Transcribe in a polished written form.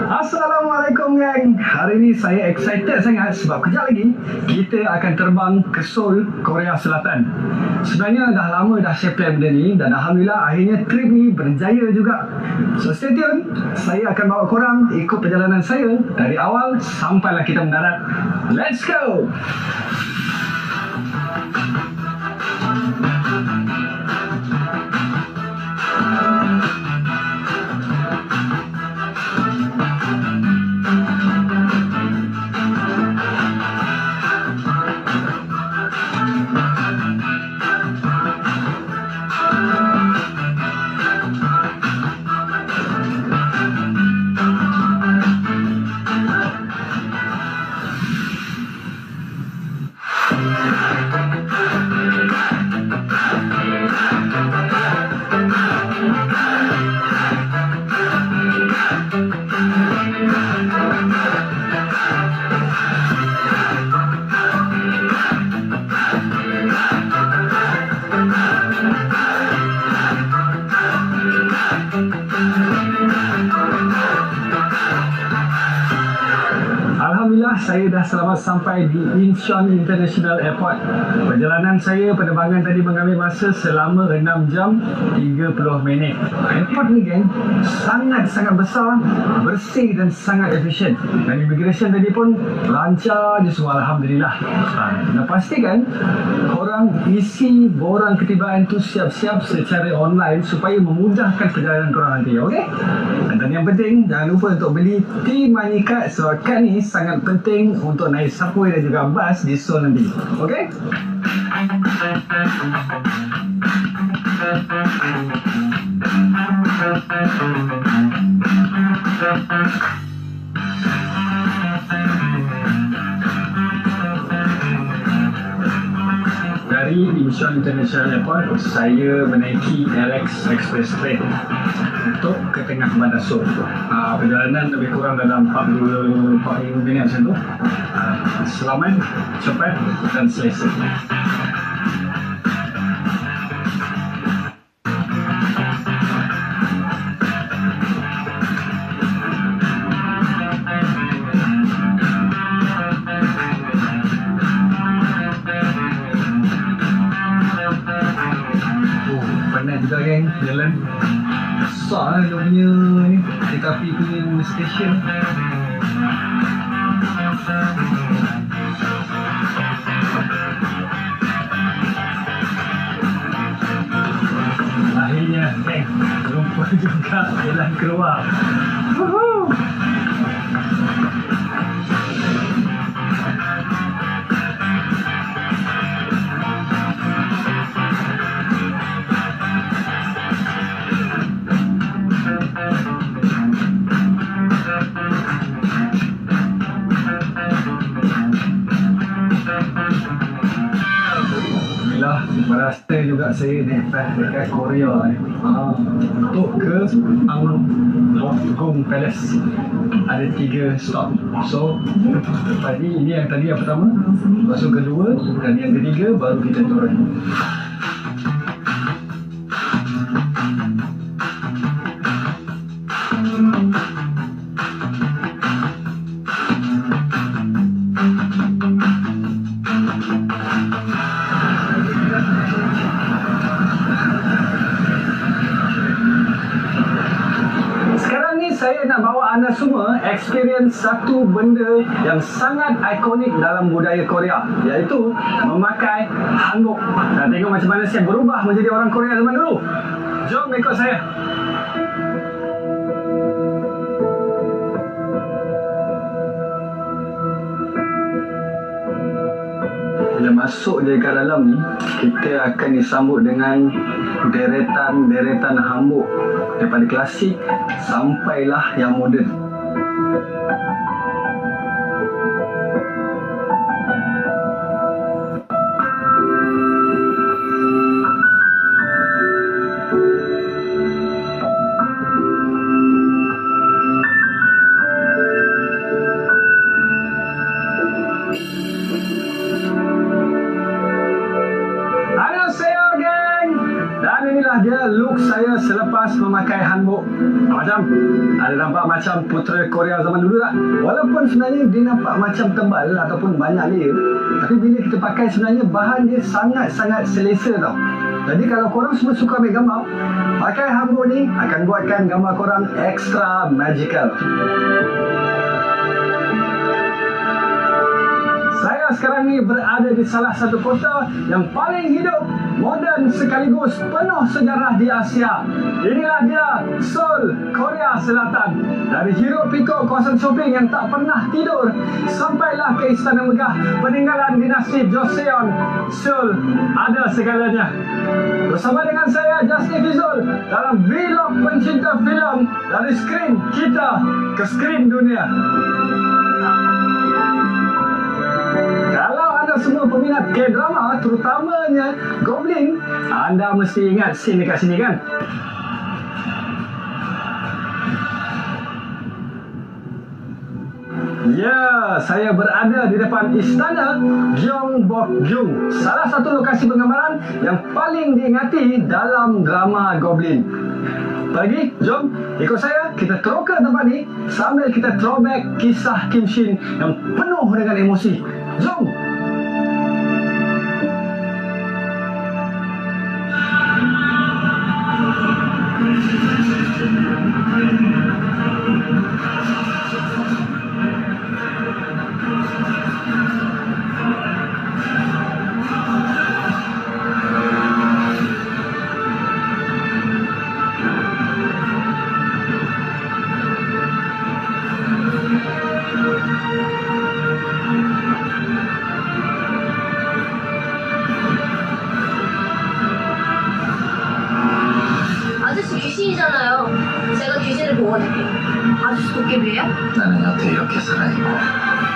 Assalamualaikum gang. Hari ini saya excited sangat sebab kejap lagi kita akan terbang ke Seoul, Korea Selatan. Sebenarnya dah lama dah share plan benda ni dan Alhamdulillah akhirnya trip ni berjaya juga. So stay tune. Saya akan bawa korang ikut perjalanan saya dari awal sampailah kita mendarat. Let's go. Alhamdulillah, saya dah selamat sampai di Incheon International Airport. Perjalanan saya penerbangan tadi mengambil masa selama 6 jam 30 minit. Airport ni geng, sangat-sangat besar, bersih dan sangat efisien. Dan immigration tadi pun lancar je semua, Alhamdulillah. Dan pastikan korang isi borang ketibaan tu siap-siap secara online supaya memudahkan perjalanan korang nanti, okey? Dan yang penting, jangan lupa untuk beli T-Money Card sebab kad ni sangat penting untuk naik subway dan juga bus di Seoul nanti. Okey? Dari Incheon International Airport, saya menaiki LX Express Train untuk ke tengah bandar Seoul. Perjalanan lebih kurang dalam 45 minit macam tu. Selamat, cepat dan selesa. Penat juga geng, jalan besar lah dia punya ni, kereta api punya stesen. Akhirnya geng, jumpa juga jalan keluar. Woohoo! Merasa juga saya dapat dekat Korea untuk ke Angkong Palace. Ada 3 stop. So tadi ini yang pertama, lepas tu kedua dan yang ketiga baru kita turun. Saya nak bawa anda semua experience satu benda yang sangat ikonik dalam budaya Korea, iaitu memakai hanbok. Dan tengok macam mana saya berubah menjadi orang Korea zaman dulu. Jom ikut saya. Bila masuk je kat dalam ni, kita akan disambut dengan deretan hanbok daripada klasik sampailah yang moden. Inilah dia look saya selepas memakai hanbok. Macam ada nampak macam putera Korea zaman dulu tak? Walaupun sebenarnya dia nampak macam tebal ataupun banyak layer, tapi bila kita pakai sebenarnya bahan dia sangat-sangat selesa tau. Jadi kalau korang semua suka ambil gambar, pakai Hamburg ni akan buatkan gambar korang extra magical. Saya sekarang ni berada di salah satu kota yang paling hidup, moden sekaligus penuh sejarah di Asia. Inilah dia, Seoul, Korea Selatan. Dari hiruk pikuk kawasan shopping yang tak pernah tidur, sampailah ke Istana Megah peninggalan dinasti Joseon. Seoul ada segalanya. Bersama dengan saya, Justin Fizul, dalam vlog pencinta filem dari skrin kita ke skrin dunia. Kalau anda semua peminat K-drama, terutamanya Goblin, anda mesti ingat scene dekat sini kan? Ya, saya berada di depan Istana Gyeongbokgung, salah satu lokasi penggambaran yang paling diingati dalam drama Goblin. Pagi, jom ikut saya, kita teroka tempat ni sambil kita throwback kisah Kim Shin yang penuh dengan emosi. Jom! 아저씨 귀신이잖아요. 제가 귀신을 보거든요. 아저씨 도깨비예요? 나는 여태 이렇게 살아있고